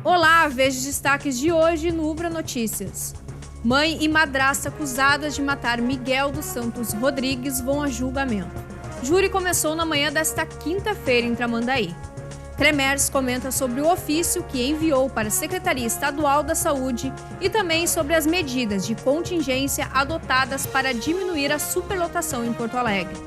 Olá, veja os destaques de hoje no Ubra Notícias. Mãe e madrasta acusadas de matar Miguel dos Santos Rodrigues vão a julgamento. Júri começou na manhã desta quinta-feira em Tramandaí. Cremers comenta sobre o ofício que enviou para a Secretaria Estadual da Saúde e também sobre as medidas de contingência adotadas para diminuir a superlotação em Porto Alegre.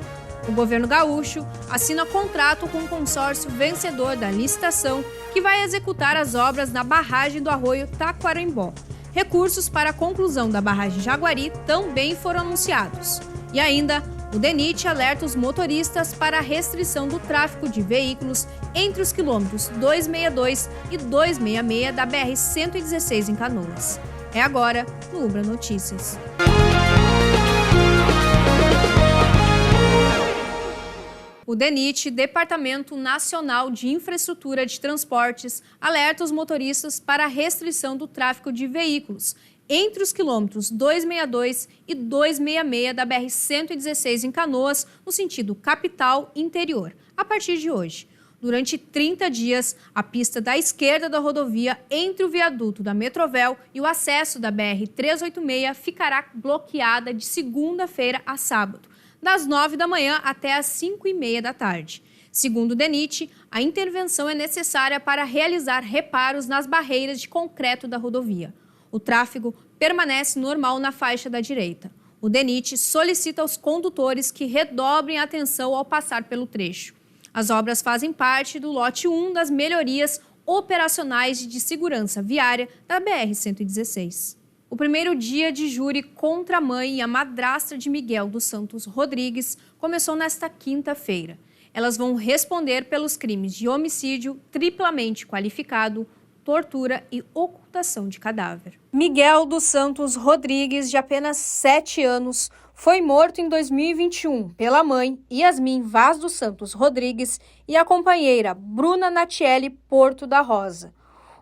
O governo gaúcho assina contrato com o consórcio vencedor da licitação que vai executar as obras na barragem do Arroio Taquarembó. Recursos para a conclusão da barragem Jaguari também foram anunciados. E ainda, o DENIT alerta os motoristas para a restrição do tráfego de veículos entre os quilômetros 262 e 266 da BR-116 em Canoas. É agora no Ubra Notícias. O DENIT, Departamento Nacional de Infraestrutura de Transportes, alerta os motoristas para a restrição do tráfego de veículos entre os quilômetros 262 e 266 da BR-116 em Canoas, no sentido capital-interior, a partir de hoje. Durante 30 dias, a pista da esquerda da rodovia entre o viaduto da Metrovel e o acesso da BR-386 ficará bloqueada de segunda-feira a sábado, das 9 da manhã até as 5h30 da tarde. Segundo o DENIT, a intervenção é necessária para realizar reparos nas barreiras de concreto da rodovia. O tráfego permanece normal na faixa da direita. O DENIT solicita aos condutores que redobrem a atenção ao passar pelo trecho. As obras fazem parte do lote 1 das melhorias operacionais de segurança viária da BR-116. O primeiro dia de júri contra a mãe e a madrasta de Miguel dos Santos Rodrigues começou nesta quinta-feira. Elas vão responder pelos crimes de homicídio triplamente qualificado, tortura e ocultação de cadáver. Miguel dos Santos Rodrigues, de apenas 7 anos, foi morto em 2021 pela mãe Yasmin Vaz dos Santos Rodrigues e a companheira Bruna Natiele Porto da Rosa.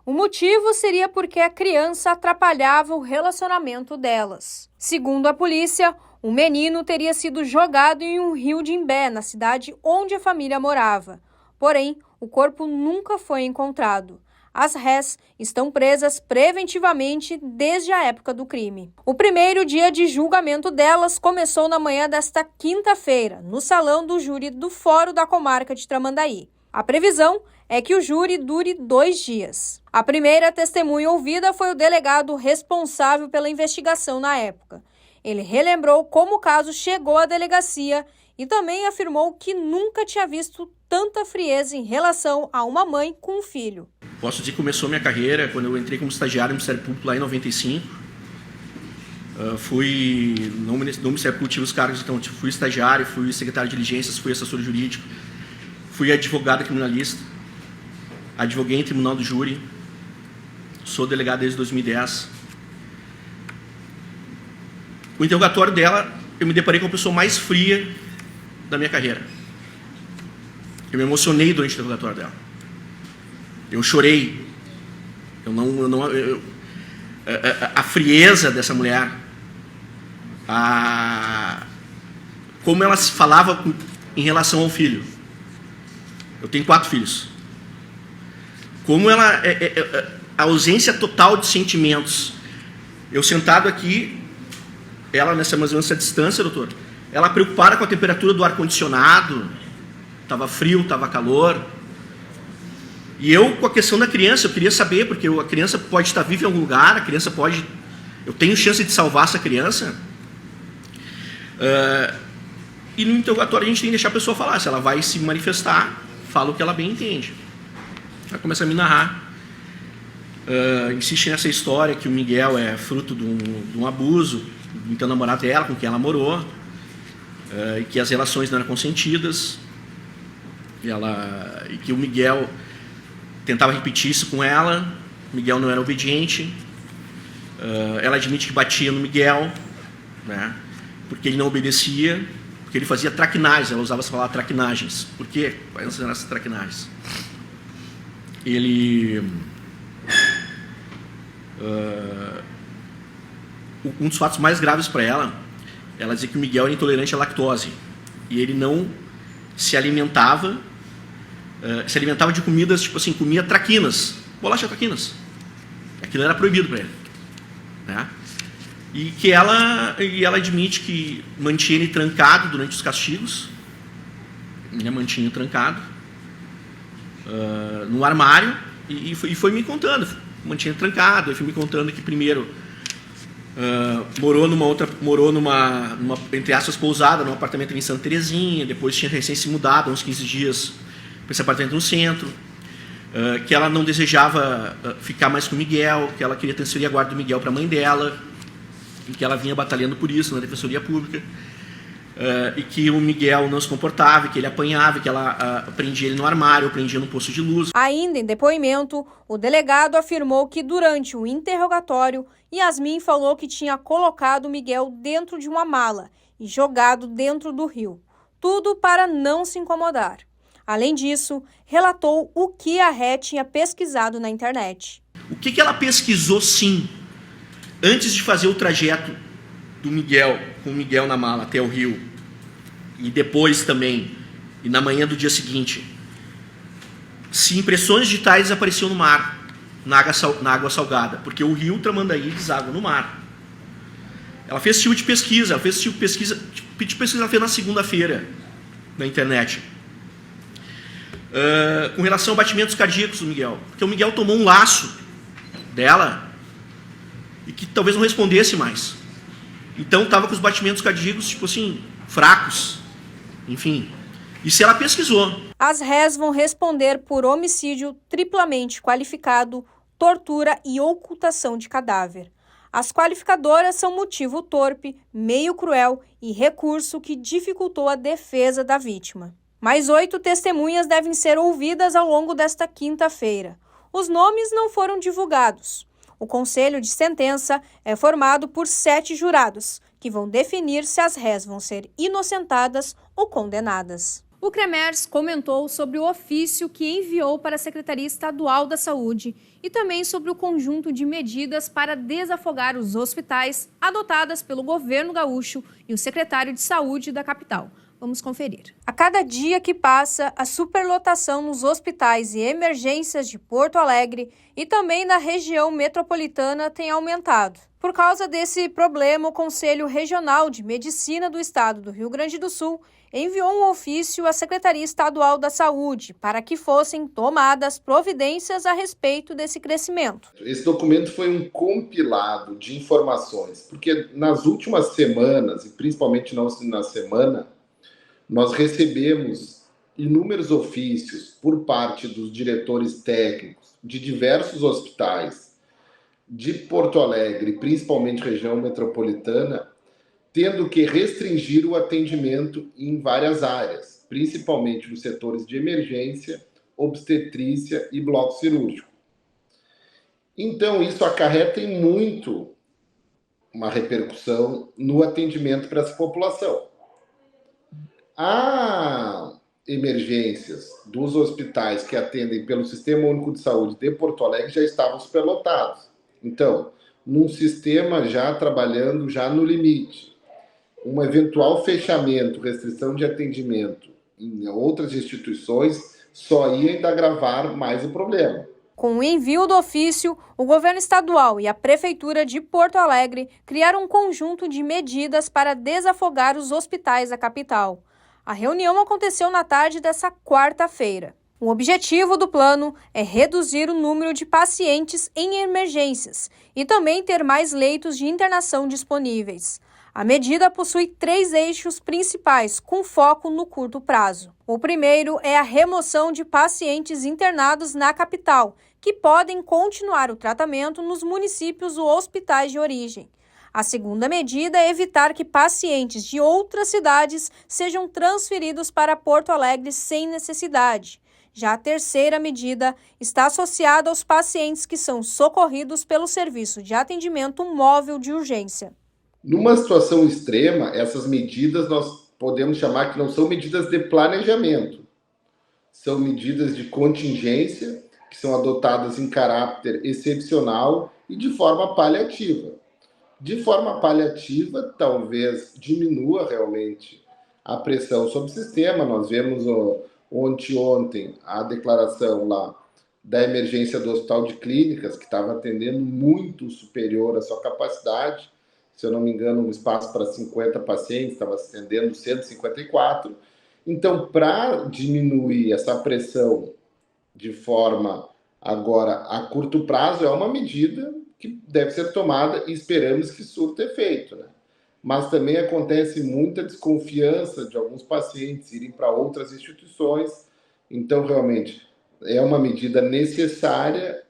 O motivo seria porque a criança atrapalhava o relacionamento delas. Segundo a polícia, o menino teria sido jogado em um rio de Imbé, na cidade onde a família morava. Porém, o corpo nunca foi encontrado. As rés estão presas preventivamente desde a época do crime. O primeiro dia de julgamento delas começou na manhã desta quinta-feira, no salão do júri do Fórum da Comarca de Tramandaí. A previsão é que o júri dure 2 dias. A primeira testemunha ouvida foi o delegado responsável pela investigação na época. Ele relembrou como o caso chegou à delegacia e também afirmou que nunca tinha visto tanta frieza em relação a uma mãe com um filho. Posso dizer que começou minha carreira quando eu entrei como estagiário no Ministério Público lá em 95. Fui no Ministério Público, tive os cargos, então fui estagiário, fui secretário de diligências, fui assessor jurídico, fui advogado criminalista, advoguei em tribunal do júri, sou delegado desde 2010. O interrogatório dela, eu me deparei com a pessoa mais fria da minha carreira. Eu me emocionei durante o interrogatório dela. Eu chorei. A frieza dessa mulher, como ela se falava em relação ao filho. Eu tenho 4 filhos. Como ela, a ausência total de sentimentos. Eu sentado aqui, ela mais ou menos nessa distância, doutor, ela preocupada com a temperatura do ar-condicionado, estava frio, estava calor. E eu, com a questão da criança, eu queria saber, porque a criança pode estar viva em algum lugar, a criança pode... Eu tenho chance de salvar essa criança. E no interrogatório a gente tem que deixar a pessoa falar. Se ela vai se manifestar, fala o que ela bem entende. Ela começa a me narrar. Insiste nessa história que o Miguel é fruto de um abuso, do então namorado dela, com quem ela morou, e que as relações não eram consentidas. E que o Miguel tentava repetir isso com ela, o Miguel não era obediente. Ela admite que batia no Miguel, né, porque ele não obedecia, porque ele fazia traquinagens, ela usava essa palavra traquinagens. Por quê? Quais eram essas traquinagens? Um dos fatos mais graves para ela dizia que o Miguel era intolerante à lactose e ele não se alimentava de comidas, tipo assim, comia traquinas, bolacha traquinas. Aquilo era proibido para ele. Né? E ela admite que mantinha ele trancado durante os castigos, mantinha trancado no armário e foi me contando, mantinha trancado, e foi me contando que primeiro morou numa entre aspas pousada, num apartamento em Santa Terezinha, depois tinha recém se mudado há uns 15 dias para esse apartamento no centro, que ela não desejava ficar mais com o Miguel, que ela queria transferir a guarda do Miguel para a mãe dela, e que ela vinha batalhando por isso na Defensoria Pública, e que o Miguel não se comportava, que ele apanhava, que ela prendia ele no armário, prendia no posto de luz. Ainda em depoimento, o delegado afirmou que durante o interrogatório, Yasmin falou que tinha colocado o Miguel dentro de uma mala e jogado dentro do rio, tudo para não se incomodar. Além disso, relatou o que a Ré tinha pesquisado na internet. O que ela pesquisou, sim, antes de fazer o trajeto do Miguel, com o Miguel na mala até o rio, e depois também, e na manhã do dia seguinte, se impressões digitais apareciam no mar, na água salgada, porque o rio Tramandaí deságua no mar. Ela fez esse tipo de pesquisa, ela fez na segunda-feira, na internet. Com relação a batimentos cardíacos do Miguel, porque o Miguel tomou um laço dela e que talvez não respondesse mais. Então estava com os batimentos cardíacos, tipo assim, fracos. Enfim, isso ela pesquisou. As réis vão responder por homicídio triplamente qualificado, tortura e ocultação de cadáver. As qualificadoras são motivo torpe, meio cruel e recurso que dificultou a defesa da vítima. Mais 8 testemunhas devem ser ouvidas ao longo desta quinta-feira. Os nomes não foram divulgados. O conselho de sentença é formado por 7 jurados, que vão definir se as réis vão ser inocentadas ou condenadas. O CREMERS comentou sobre o ofício que enviou para a Secretaria Estadual da Saúde e também sobre o conjunto de medidas para desafogar os hospitais adotadas pelo governo gaúcho e o secretário de Saúde da capital. Vamos conferir. A cada dia que passa, a superlotação nos hospitais e emergências de Porto Alegre e também da região metropolitana tem aumentado. Por causa desse problema, o Conselho Regional de Medicina do Estado do Rio Grande do Sul enviou um ofício à Secretaria Estadual da Saúde para que fossem tomadas providências a respeito desse crescimento. Esse documento foi um compilado de informações, porque nas últimas semanas, e principalmente na semana, nós recebemos inúmeros ofícios por parte dos diretores técnicos de diversos hospitais de Porto Alegre, principalmente região metropolitana, tendo que restringir o atendimento em várias áreas, principalmente nos setores de emergência, obstetrícia e bloco cirúrgico. Então, isso acarreta em muito uma repercussão no atendimento para essa população. Há emergências dos hospitais que atendem pelo Sistema Único de Saúde de Porto Alegre já estavam superlotados. Então, num sistema já trabalhando já no limite, um eventual fechamento, restrição de atendimento em outras instituições só ia ainda agravar mais o problema. Com o envio do ofício, o governo estadual e a Prefeitura de Porto Alegre criaram um conjunto de medidas para desafogar os hospitais da capital. A reunião aconteceu na tarde dessa quarta-feira. O objetivo do plano é reduzir o número de pacientes em emergências e também ter mais leitos de internação disponíveis. A medida possui 3 eixos principais, com foco no curto prazo. O primeiro é a remoção de pacientes internados na capital, que podem continuar o tratamento nos municípios ou hospitais de origem. A segunda medida é evitar que pacientes de outras cidades sejam transferidos para Porto Alegre sem necessidade. Já a terceira medida está associada aos pacientes que são socorridos pelo Serviço de Atendimento Móvel de Urgência. Numa situação extrema, essas medidas nós podemos chamar que não são medidas de planejamento. São medidas de contingência, que são adotadas em caráter excepcional e de forma paliativa. De forma paliativa, talvez diminua realmente a pressão sobre o sistema. Nós vemos ontem a declaração lá da emergência do Hospital de Clínicas, que estava atendendo muito superior à sua capacidade. Se eu não me engano, um espaço para 50 pacientes, estava atendendo 154. Então, para diminuir essa pressão de forma agora a curto prazo, é uma medida que deve ser tomada e esperamos que surta efeito, né? Mas também acontece muita desconfiança de alguns pacientes irem para outras instituições. Então, realmente, é uma medida necessária,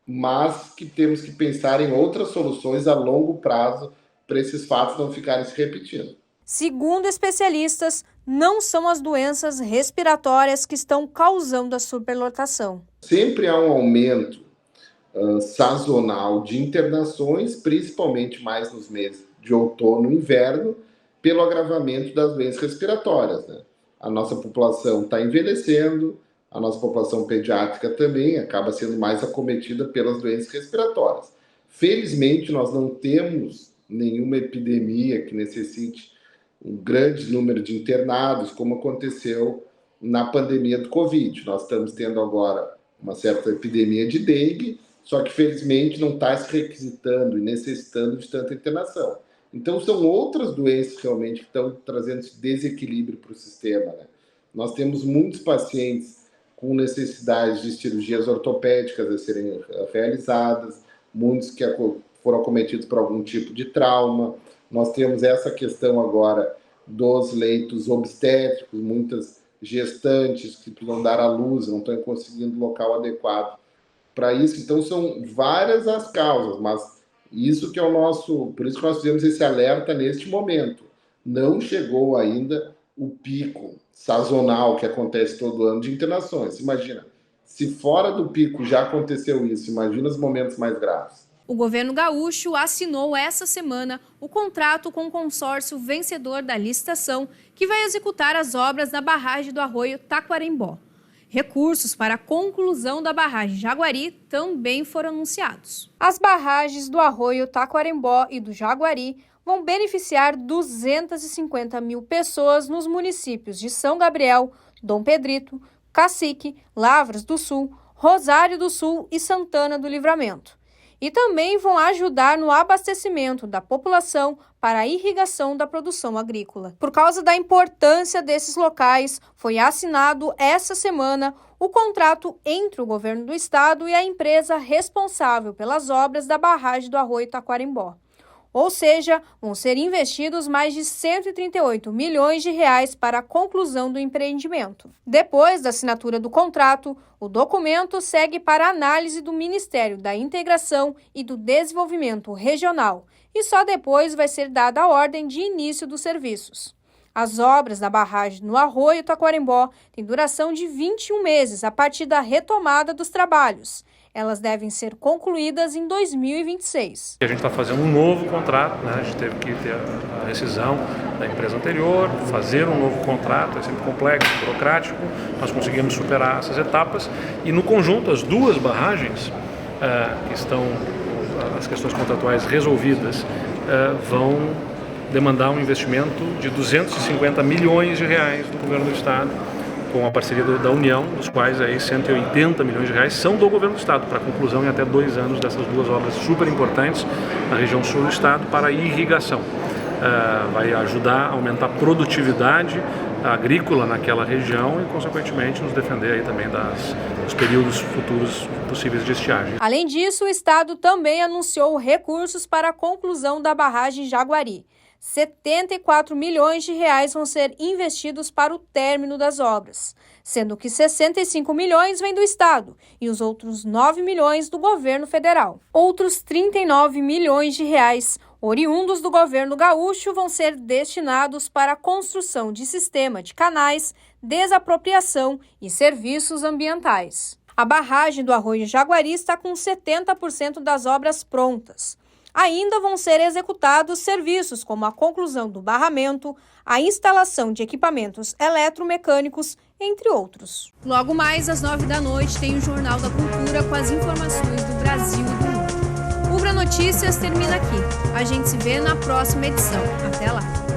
mas que temos que pensar em outras soluções a longo prazo para esses fatos não ficarem se repetindo. Segundo especialistas, não são as doenças respiratórias que estão causando a superlotação. Sempre há um aumento sazonal de internações, principalmente mais nos meses de outono e inverno, pelo agravamento das doenças respiratórias, né? A nossa população está envelhecendo, a nossa população pediátrica também acaba sendo mais acometida pelas doenças respiratórias. Felizmente, nós não temos nenhuma epidemia que necessite um grande número de internados, como aconteceu na pandemia do Covid. Nós estamos tendo agora uma certa epidemia de dengue, só que felizmente não está se requisitando e necessitando de tanta internação. Então são outras doenças realmente que estão trazendo esse desequilíbrio para o sistema, né? Nós temos muitos pacientes com necessidade de cirurgias ortopédicas a serem realizadas, muitos que foram acometidos por algum tipo de trauma. Nós temos essa questão agora dos leitos obstétricos, muitas gestantes que precisam dar à luz, não estão conseguindo local adequado para isso. Então são várias as causas, mas isso que é o nosso, por isso que nós fizemos esse alerta neste momento. Não chegou ainda o pico sazonal que acontece todo ano de internações. Imagina, se fora do pico já aconteceu isso, imagina os momentos mais graves. O governo gaúcho assinou essa semana o contrato com o consórcio vencedor da licitação que vai executar as obras da barragem do Arroio Taquarembó. Recursos para a conclusão da barragem Jaguari também foram anunciados. As barragens do Arroio Taquarembó e do Jaguari vão beneficiar 250 mil pessoas nos municípios de São Gabriel, Dom Pedrito, Cacique, Lavras do Sul, Rosário do Sul e Santana do Livramento. E também vão ajudar no abastecimento da população para a irrigação da produção agrícola. Por causa da importância desses locais, foi assinado essa semana o contrato entre o governo do estado e a empresa responsável pelas obras da barragem do Arroio Taquarembó. Ou seja, vão ser investidos mais de 138 milhões de reais para a conclusão do empreendimento. Depois da assinatura do contrato, o documento segue para análise do Ministério da Integração e do Desenvolvimento Regional e só depois vai ser dada a ordem de início dos serviços. As obras da barragem no Arroio Taquarembó têm duração de 21 meses a partir da retomada dos trabalhos. Elas devem ser concluídas em 2026. A gente está fazendo um novo contrato, né? A gente teve que ter a rescisão da empresa anterior, fazer um novo contrato, é sempre complexo, burocrático. Nós conseguimos superar essas etapas e no conjunto as duas barragens que estão as questões contratuais resolvidas vão demandar um investimento de 250 milhões de reais do governo do estado, com a parceria da União, dos quais aí 180 milhões de reais são do governo do estado, para a conclusão em até 2 anos dessas duas obras super importantes na região sul do estado para a irrigação. Vai ajudar a aumentar a produtividade agrícola naquela região e, consequentemente, nos defender aí também dos períodos futuros possíveis de estiagem. Além disso, o estado também anunciou recursos para a conclusão da barragem Jaguari. 74 milhões de reais vão ser investidos para o término das obras, sendo que 65 milhões vêm do estado e os outros 9 milhões do governo federal. Outros 39 milhões de reais oriundos do governo gaúcho vão ser destinados para a construção de sistema de canais, desapropriação e serviços ambientais. A barragem do Arroio Jaguari está com 70% das obras prontas. Ainda vão ser executados serviços como a conclusão do barramento, a instalação de equipamentos eletromecânicos, entre outros. Logo mais, às 9 da noite, tem o Jornal da Cultura com as informações do Brasil e do mundo. O Ubra Notícias termina aqui. A gente se vê na próxima edição. Até lá!